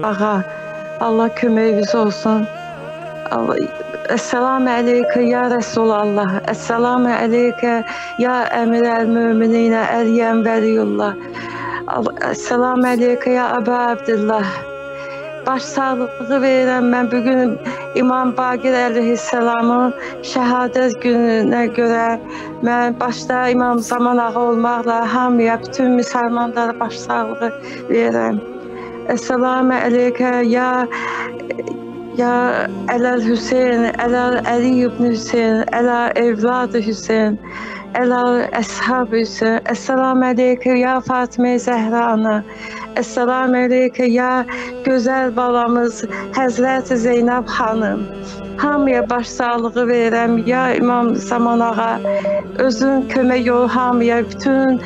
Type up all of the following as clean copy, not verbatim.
ağa. Allah köməyiniz olsun. Allah. Esselamu aleykə ya Resulallah. Esselamu aleykə ya Əmir el-Möminina Əliyəm Vəliyullah. Esselamu aleykə ya Əbu Abdillah. Baş sağlığı verirəm. Mən bugün İmam Baqir əleyhisselamın şəhadət gününə görə mən başda İmam Zaman ağa olmaqla hamıya, bütün müsəlmanlara baş sağlığı verirəm. Esselamu aleykə ya Ələl Hüseyin, Ələ Əli ibn Hüseyin, Ələ evladı Hüseyin, Ələ əshab Hüseyin. Esselamu aleykə ya Fatimə Zəhra ana. Esselamu aleykə ya gözəl balamız Həzrət Zeynəb xanım. Hamıya baş sağlığı verirəm. Ya İmam Zaman ağa, özün kömək ol hamıya, bütün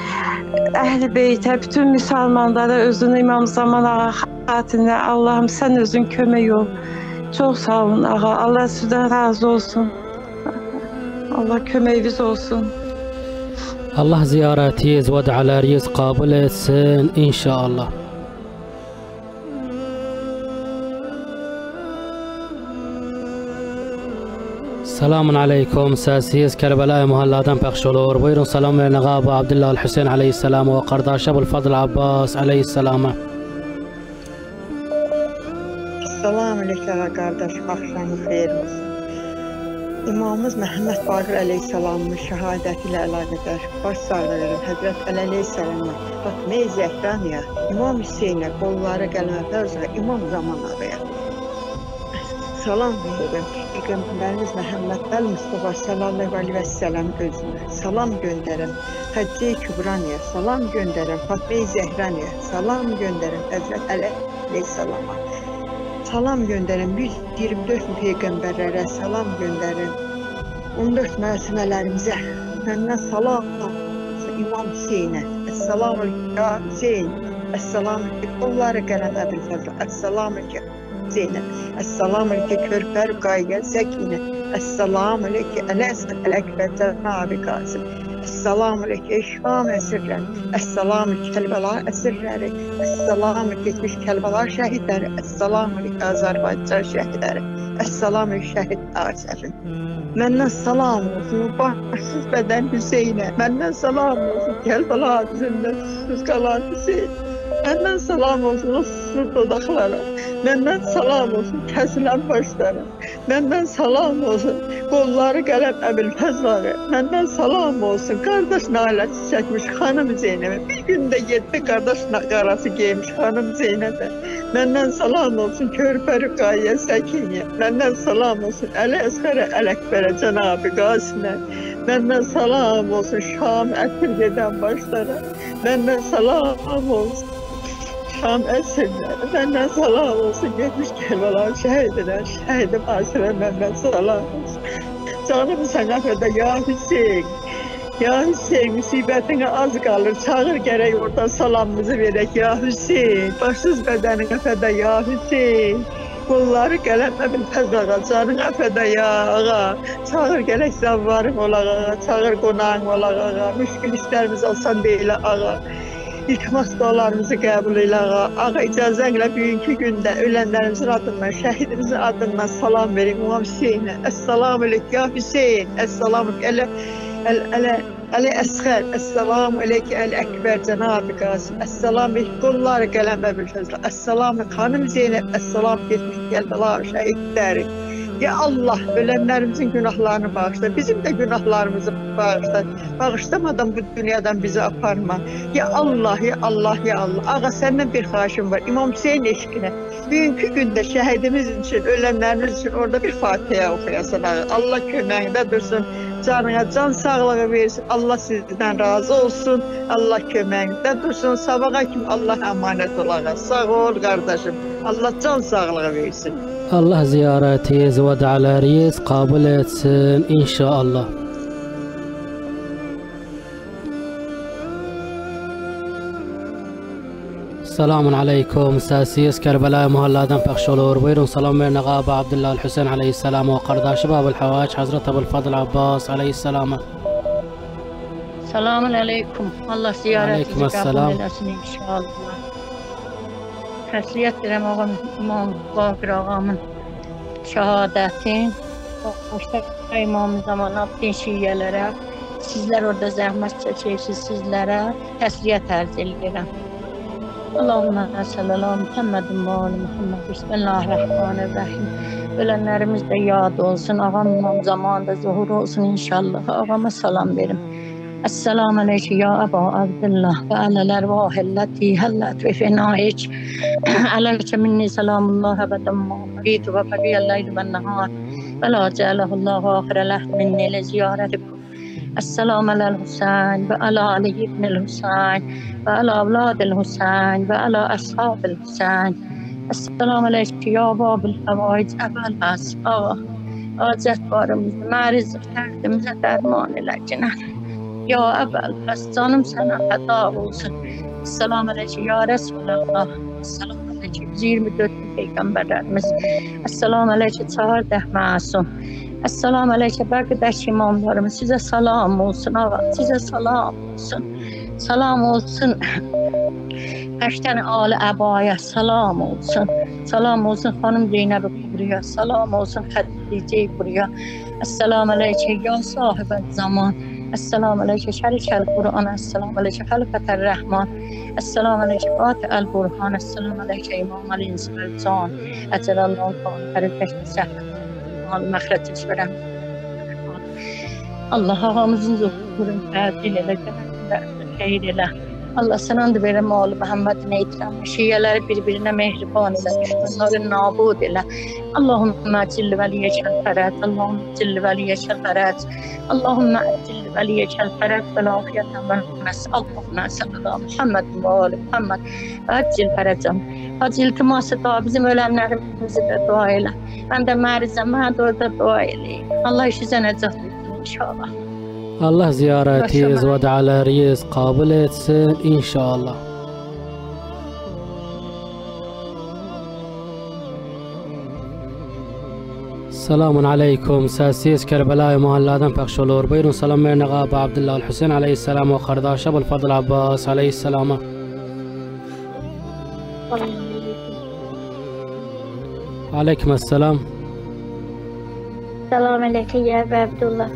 əhl-i beytə, bütün müsəlmanlara, özün İmam Zaman ağa xatirinə. Allahım sən özün kömək ol. Çox sağ olun ağa. Allah sizdən razı olsun. Allah köməyiniz olsun. Allah ziyarətiniz və dualarınız qəbul etsin inşallah. Selamun aleyküm. Səsiz Kərbəla-i Muhalladan pəxş olur. Buyurun salam verin ağa Əbu Abdillah el-Hüseyin aleyhisselam və qardaşı Əbul-Fadl Abbas aleyhisselama. Salam aleyküm qardaşım, axşamınız xeyir olsun. İmamımız Məhəmməd Baqir əleyhisselamın şəhadəti ilə əlaqədar baş sağlığı verir. Həzrət Əli əleyhisselamın Fatimə-i Zəhraniyə, İmam Hüseynə, qolları qələmətə özünə, İmam Zaman ağaya salam verirəm. Peyğəmbərimiz Məhəmməd Mustafa sallallahu aleyhi və səlləm özünə salam göndərəm. Həccə-i Kübraniyə salam göndərəm. Fatimə-i Zəhraniyə salam göndərəm. Həzrət Əli əleyhisselama salam göndərin, 124 peyğəmbərlərə salam göndərin, 14 məsələrimizə məndən salam İmam Hüseynə, Əssalamu ya Hüseyn, Əssalamu qolları qələm Əbul-Fəzl, Əssalamu Zeynə, Əssalamu Körpər Qayyə Səkinə, Əssalamu Ələsəd Ələkbər Cənabi Qasım, Əssalamu Şam əsirləri, Əssalamu Kəlbəla əsirləri, Əssalamu keçmiş Kəlbəla şəhidləri, Əssalamu Azərbaycan şəhidləri, Əssalamu şəhid Asəfin. Məndən salam olsun, başsız bədən Hüseynə, məndən salam olsun, Kəlbəla üzündə susuz qalan Hüseyn, məndən salam olsun, o susuz dodaqlara, məndən salam olsun, kəsilən başlara, məndən salam olsun, qolları qələm Əbul-Fəzl, məndən salam olsun, qardaş naləsi çəkmiş xanım Zeynəbə, bir gündə 7 qardaş qarası geymiş xanım Zeynəbə, məndən salam olsun, Körpə Rüqayyə Səkinyə, məndən salam olsun, Əli Əsqərə Ələkbərə Cənab-ı Qasimə, məndən salam olsun, Şam əsir gedən başlara, məndən salam olsun, Şam əsirləri, məndən salam olsun, getmiş Kərbəla şəhidlər, şəhidim Asirə məndən salam olsun. Canım sənə fədə ya Hüseyin, ya Hüseyin, müsibətinə az qalır, çağır gərək oradan salamımızı verək ya Hüseyin, başsız bədəninə fədə ya Hüseyin, qolları qələm Əbul-Fəzl ağa, canına fədə ya ağa, çağır gərək zəvvarım olaq ağa, çağır qonağım olaq ağa, müşkül işlərimiz olsan deyilə ağa. İltimas dualarımızı qəbul elə ağa. Ağa icazənlə bugünkü gündə ölənlərimizin adından, şəhidimizin adından salam verin İmam Hüseynə. Əssalamu aleykə ya Hüseyn. Əssalamu Əli Əsqər. Əssalamu aleykə Əl-Əkbər Cənab-ı Qasim. Əssalamu aleykə qolları qələm Əbul-Fəzl. Əssalamu xanım Zeynəb. Əssalamu getmiş Kərbəla şəhidləri. Ya Allah, ölənlərimizin günahlarını bağışla, bizim də günahlarımızı bağışla, bağışlamadan bu dünyadan bizi aparma. Ya Allah, ya Allah, ya Allah. Ağa, səndən bir xahişim var, İmam Hüseyin eşqinə. Bugünkü gündə şəhidimiz üçün, ölənlərimiz üçün orada bir Fatihə oxuyasan ağa. Allah köməyində dursun, canına can sağlığı versin, Allah sizdən razı olsun, Allah köməyində dursun, sabaha kimi Allah əmanət olağa. Sağ ol qardaşım, Allah can sağlığı versin. Allah ziyarətiniz və dualarınız qəbul etsin inşallah. Selamun aleyküm. Səsiz Kərbəla-i Muhalladan pəxş olur. Buyurun salam verin ağa Əbu Abdillah el-Hüseyin aleyhisselam və qardaşı Əbul-Havac Həzrət Əbul-Fadl Abbas aleyhisselama. Selamun aleyküm. Allah ziyarətinizi qəbul eləsin inşallah. təsliyyət edirəm ağam İmam Baqir ağamın şəhadətin. Başda İmam Zaman Abdin şiyyələrə, sizlər orada zəhmət çəkirsiniz, sizlərə təsliyyət ərz edirəm. Allahümme salli ala Muhammedin ve ali Muhammed. Bismillahirrahmanirrahim. Ölenlerimiz de yad olsun. Ağam İmam zamanında zuhur olsun inşallah. Ağama salam verim. Esselamu aleyke ya Eba Abdullah ve alel ervahilleti hellet ve fenahic. Aleyke minni selamullah ebeden muhammeditu ve fakiyelleydu ve nehar. Ve la cealehullahu ahire lehd minni le ziyaretikum. السلام على الحسين وعلى علي بن الحسين وعلى أولاد الحسين وعلى أصحاب الحسين السلام عليك يا باب الحوائج أبا الأسقى آجت بارımızı mərz dərdimizə dərman elə cinən Ya əbəl bəs canım sənə fəda olsun Esselamu aleyke ya Resulallah Esselamu aleyke 124 peygamberlerimiz Esselamu aleyke çağırdək məsum Esselamu aleyke bəqədəş imamlarımız sizə salam olsun ağa, sizə salam olsun. Salam olsun. Qəştən Ali Əbaya salam olsun. Salam olsun xanım Zeynəb Kubriya, salam olsun Xədicə Kubriya. Esselamu aleyke ya sahibə zaman. Esselamu aleyke şərikəl Qur'an, esselamu aleyke xəlifətər Rəhman. Esselamu aleyke Fatihəl Burhan, esselamu aleyke İmam Əl-İnsi Vəl-Can. Əcəlallahu ta'ala fərqləşdə səhvət. Məxrəcə verəm. Allah ağamızın zuhurun tədil elə, xeyr elə. Allah sənəndə verəm oğlu Məhəmmədin etirəm. Şiyyələri bir-birinə mehriban elə, düşmanları nabud elə. Allahümmə cilli vəliyyəkəl fərəc, Allahümmə cilli vəliyyəkəl fərəc, Allahümmə cilli vəliyyəkəl fərəc və lafiyətən və nəs. Allahümmə sallallahu Muhammedin və ali Muhammed və cil fərəcəm. Hacı iltiması da bizim ölənlərimizi də dua elə. Mən də mərizəm, mən də orada dua eləyim. Allah işinizə nəcət etsin inşallah. Allah ziyaretiniz ve dualarınız kabul etsin inşallah. Selamun aleyküm. Səsiz Kərbəlayı mahalladan pəxş olur. Buyurun salam verin Ağabey Abdullah Hüseyin aleyhisselam ve kardeşi Abulfadıl Abbas aleyhisselama. Aleykümselam. Selamun aleyke ya Ebu Abdullah.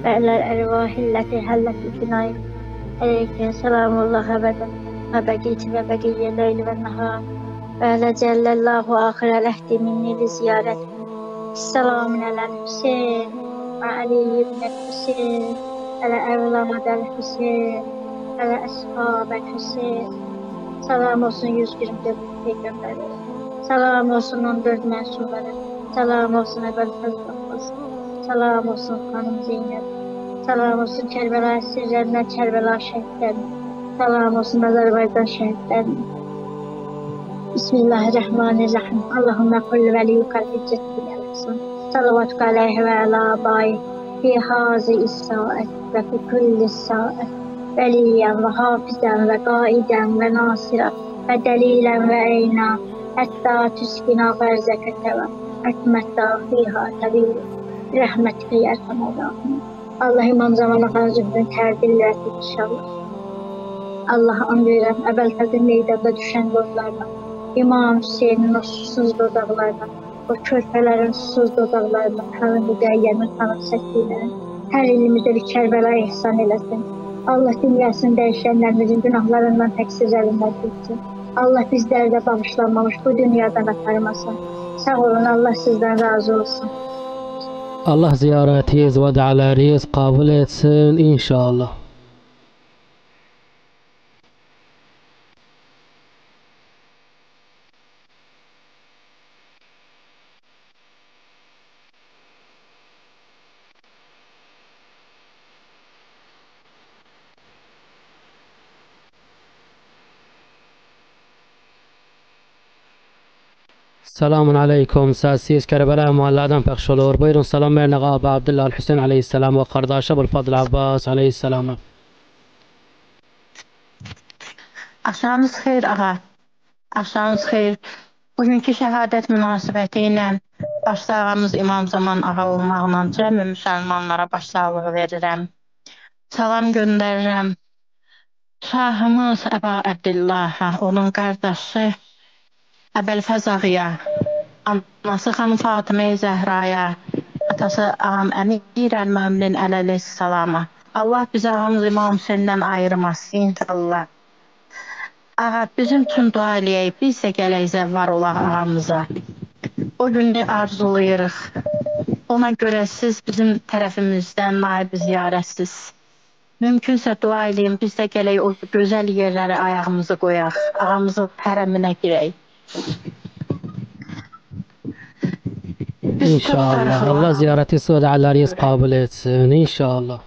Ve eller ervahilleti hellet itinayı. Aleyke selamullah ebeden. Ve begiti ve begiyye leyli ve nehar. Ve ele cellallahu ahirel ehdi minni li ziyaret. Selamun alel Hüseyin. Ve Ali ibn Hüseyin. Ele evlamadel Hüseyin. Ele eshabel Hüseyin. Selam olsun 124 peygamberi. Selam olsun 14 mensubları. Selam olsun Ebel Fazıl. Selam olsun Hanım Zeynep. Selam olsun Kerbela sirlerinden Kerbela şehitlerine. Selam olsun Azerbaycan şehitlerine. Bismillahirrahmanirrahim. Allahümme kulli veliyukal hiccetil elhasan. Salavatuk aleyhi ve ala abayi. Fi hazi is-saat ve fi kulli saat. Veliyen ve hafizden ve gaiden ve nasiren ve delilen ve eyna. Hatta tüskina ferzeke tevam. Etmetta fiha tabiru. Rahmetike yerham Allah'ım. Allah İmam Zaman Ağacı'nın terdiller inşallah. Allah'a and verirəm, əvvəl-təzə meydanda düşən qozlardan, İmam Hüseynin o susuz dodaqlardan, o körpələrin susuz dodaqlardan, Xanım Müqəyyəmin xanım səklilərin, hər ilimizdə bir Kərbəla ihsan eləsin. Allah dünyasını dəyişənlərimizin günahlarından təqsirlərindən tutsun. Allah bizləri də bağışlanmamış bu dünyadan aparmasın. Sağ olun, Allah sizdən razı olsun. Allah ziyaretiniz ve dualarınız kabul etsin inşallah. Selamun aleyküm. Səsiz Kərbəlayı mahalladan pəxş olur. Buyurun salam verin Ağabey Abdullah Hüseyin aleyhisselam ve kardeşi Abulfadıl Abbas aleyhisselama. Axşamınız xeyir ağa. Axşamınız xeyir. Bugünkü şəhadət münasibəti ilə başsağımız İmam Zaman ağa olmaqla cəmi müsəlmanlara başsağlığı verirəm. Salam göndərirəm. Şahımız Əba Abdullah'a, onun qardaşı Əbəlfəz ağaya, anası xanım Fatimə Zəhraya, atası ağam Əmir Əl-Möminin əleyhissalama. Allah bizi ağamız İmam Hüseyndən ayırmasın inşallah. Ağa bizim üçün dua eləyək, biz də gələk zəvvar olaq ağamıza. O günü arzulayırıq. Ona görə siz bizim tərəfimizdən naib ziyarətsiz. Mümkünsə dua eləyin, biz də gələk o gözəl yerlərə ayağımızı qoyaq, ağamızın hərəminə girək. İnşallah. Allah ziyarətinizi və dualarınızı qəbul etsin. İnşallah.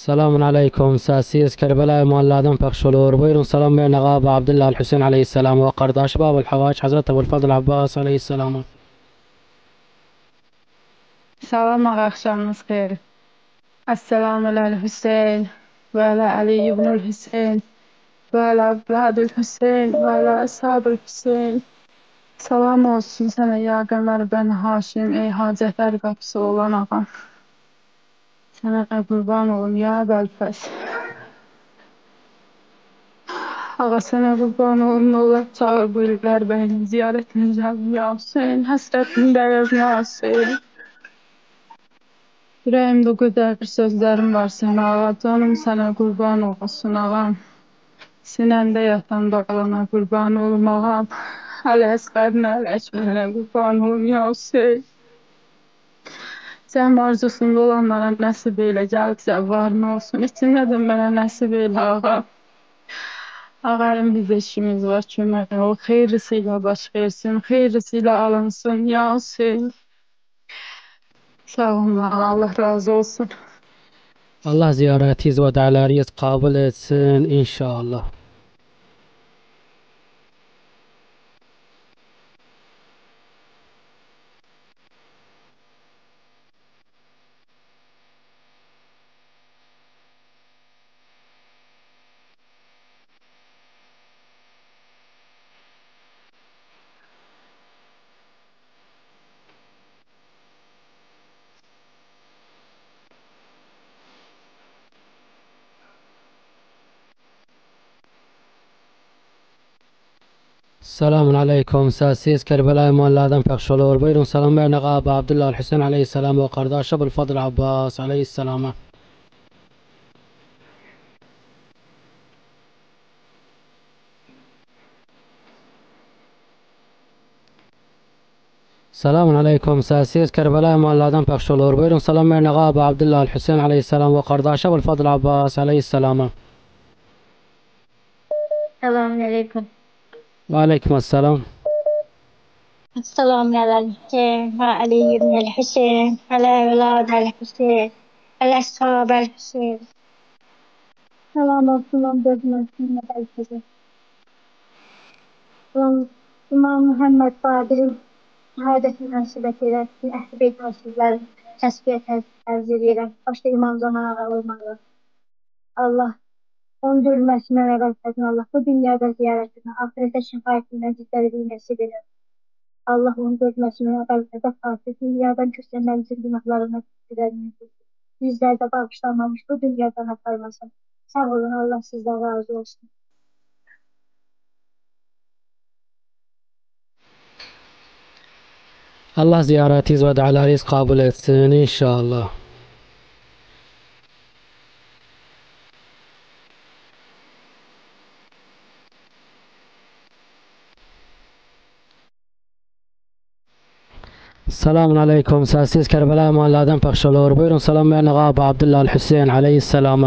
Selamun aleyküm. Səsiz Kərbəlayi Muhalladan pəxş olur. Buyurun salam verin Ağa Abdullah Hüseyn aleyhisselam və qardaşı Babul Havac Hazreti Əbülfəzl Abbas aleyhisselam. Salam ağa, axşamınız xeyir. Esselamu aləl Hüseyn və alə Ali ibn Hüseyn və alə Abladül Hüseyn və alə Əshabül Hüseyn. Salam olsun sənə ya Qəmər bən Haşim, ey hacətlər qapısı olan ağam. Sənə qurban olum ya Əbəlfəz. Ağa sənə qurban olum, nə olar çağır buyurlar bəyini, ziyarətini gəldim ya Hüseyn, həsrətini dəyər ya Hüseyn. Ürəyimdə o qədər bir sözlərim var sənə ağa, canım sənə qurban olsun ağam. Sinəndə yatan bağlana qurban olum ağam. Hələ əsqərinə, hələ əkmərinə qurban olum ya Hüseyn. Sən arzusunda olanlara nəsib elə, gəlib zəvvarın olsun. İçində də mənə nəsib elə ağa. Ağarım bizə işimiz var, köməyə. O xeyrisilə baş versin, xeyrisilə alınsın ya Hüseyn. Sağ olun, Allah razı olsun. Allah ziyarətinizi və dualarınızı qəbul etsin. İnşallah. Selamun aleyküm. Səsiz Kərbəlayi Muhalladan pəxş olur. Buyurun salam verin Ağa Abdullah Hüseyn aleyhisselam və qardaşı Əbülfəzl Abbas aleyhisselam. Selamun aleyküm. Səsiz Kərbəlayi Muhalladan pəxş olur. Buyurun salam verin Ağa Abdullah Hüseyn aleyhisselam və qardaşı Əbülfəzl Abbas aleyhisselam. Selamun aleyküm. Və aleykümselam. Esselamu aleyküm və Ali ibn el-Hüseyn və alə evlad el-Hüseyn və alə ashab el-Hüseyn. Salam olsun on dözməsin el-Hüseyn. İmam Muhammed Badir'in şəhadətini nəsibət edək, əhl-i beyt nəsiblərin təsbiyə təzir edək. Başda İmam Zaman ağa olmalı. Allah onun görülməsindən əvvəlfəsin Allah bu dünyada ziyarətini, ahirətə şəfayətindən cizləri nəsib edər. Allah onun görülməsindən əvvəlfədə fatih, dünyadan köçənlərimizin günahlarına edərməyəcək. Bizlərdə bağışlanmamış bu dünyadan aparmasın. Sağ olun, Allah sizdən razı olsun. Allah ziyarətinizi və dualarınızı qəbul etsin. İnşallah. Selamun aleyküm. Səsiz Kərbəlayi Muhalladan pəxş olur. Buyurun salam verin Ağa Abdullah Hüseyn aleyhisselam.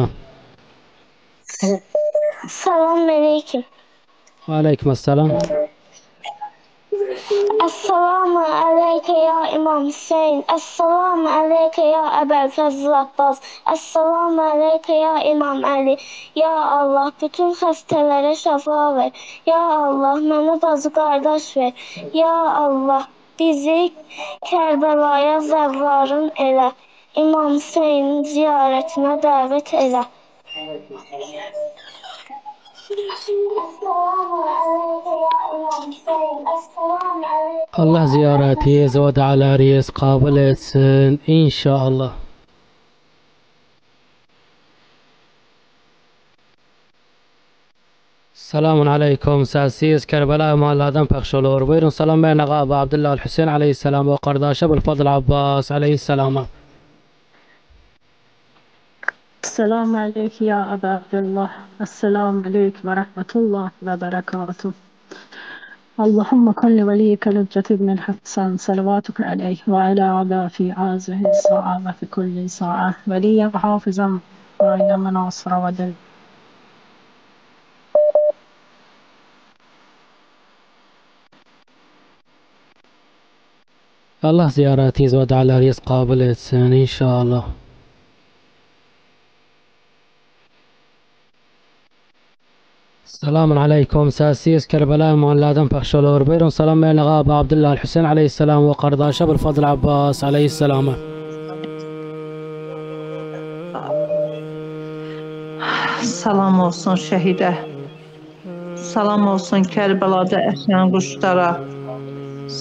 Salam aleyküm. Və aleykümselam. Esselamu aleyke ya İmam Hüseyin. Esselamu aleyke ya Əbəlfəzl Abbas. Esselamu aleyke ya İmam Ali. Ya Allah, bütün xəstələrə şəfa ver. Ya Allah, mənə bacı qardaş ver. Ya Allah, bizi Kərbəlaya zəvvarın elə. İmam Hüseynin ziyarətinə dəvət elə. Allah ziyaretiyiz ve dualarıyız kabul etsin inşallah. Selamun aleyküm. Səsiz Kərbəla mahalladan pəxş olur. Buyurun salam verən Ağa Abdullah Hüseyn aleyhisselam və qardaşı Abulfadl Abbas aleyhisselama. السلام عليك يا أبا عبد الله. السلام عليك ورحمة الله وبركاته. اللهم كن لوليك الحجة ابن الحسن صلواتك عليه وعلى عبا في هذه الساعة وفي كل ساعة وليا وحافظا وإماما ناصرا ودل. Allah ziyarətiniz və dualarınız qəbul etsin inşallah. Selamun aleyküm. Səsiz Kərbəla mahalladan pəxş olur. Buyurun salam verən Ağa Abdullah Hüseyn aleyhisselam və qardaşı Abulfadl Abbas aleyhisselama. Salam olsun şəhidə. Salam olsun Kərbəlada əsən quşlara.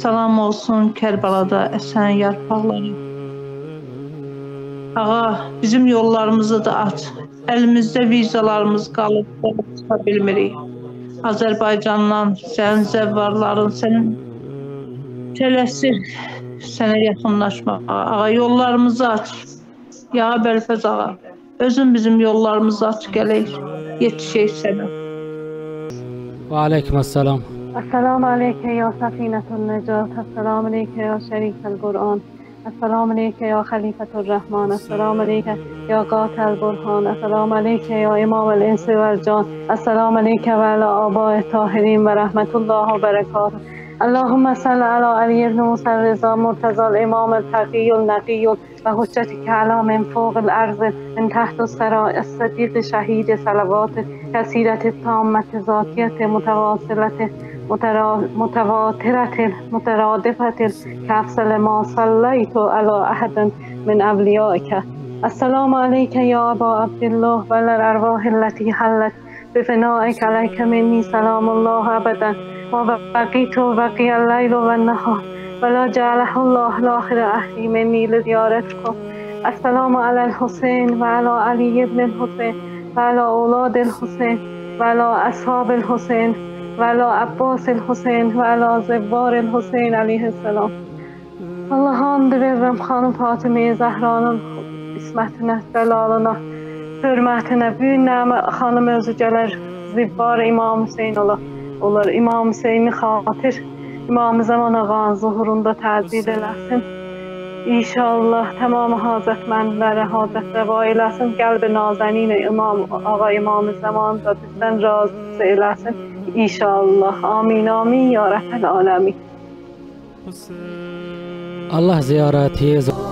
Salam olsun Kərbəlada əsən yarpaqlara. Ağa, bizim yollarımızı da aç. Əlimizdə vizalarımız qalıb, çıxa bilmirik. Azərbaycandan sənin zəvvarların, sənin tələsir sənə yaxınlaşmağa. Ağa, yollarımızı aç. Ya Bəlfəz ağa, özün bizim yollarımızı aç gələk, yetişək sənə. Və aleykümesselam. السلام عليك يا سفينة النجاة. السلام عليك يا شريك القرآن. السلام عليك يا خليفة الرحمن. السلام عليك يا قاطع البرهان. السلام عليك يا إمام الإنس والجان. السلام عليك وعلى آباء الطاهرين ورحمة الله وبركاته. اللهم صل على علي بن موسى الرضا مرتضى الإمام التقي النقي وحجتك على من فوق الأرض من تحت الثرى الصديق شهيد صلوات كثيرة التامة ذاتية متواصلة متواترة مترادفة كأفضل ما صليت على أحد من أوليائك. السلام عليك يا أبا عبد الله وعلى الأرواح التي حلت بفنائك عليك مني سلام الله أبدا وبقيت وبقي الليل والنهار ولا جعله الله الآخر أهلي مني لزيارتكم. السلام على الحسين وعلى علي بن الحسين وعلى أولاد الحسين وعلى أصحاب الحسين وعلى عباس الحسین و علی زوار الحسین علیه السلام. Allah hamd verirəm xanım Fatimə Zəhranın ismətinə, cəlalına, hörmətinə. Büyük nəmə xanım özü gələr zivvar İmam Hüseyn olar. İmam Hüseyni xatir İmam Zaman ağanın zuhurunda təzid eləsin. İnşallah tamam hazretmənlərə hazret rəva eləsin. Qəlb-i nazənin İmam Ağa İmam Zaman da bizdən razı eləsin. İnşallah. Amin amin ya Rabbel alemin. Allah ziyaretiyiz.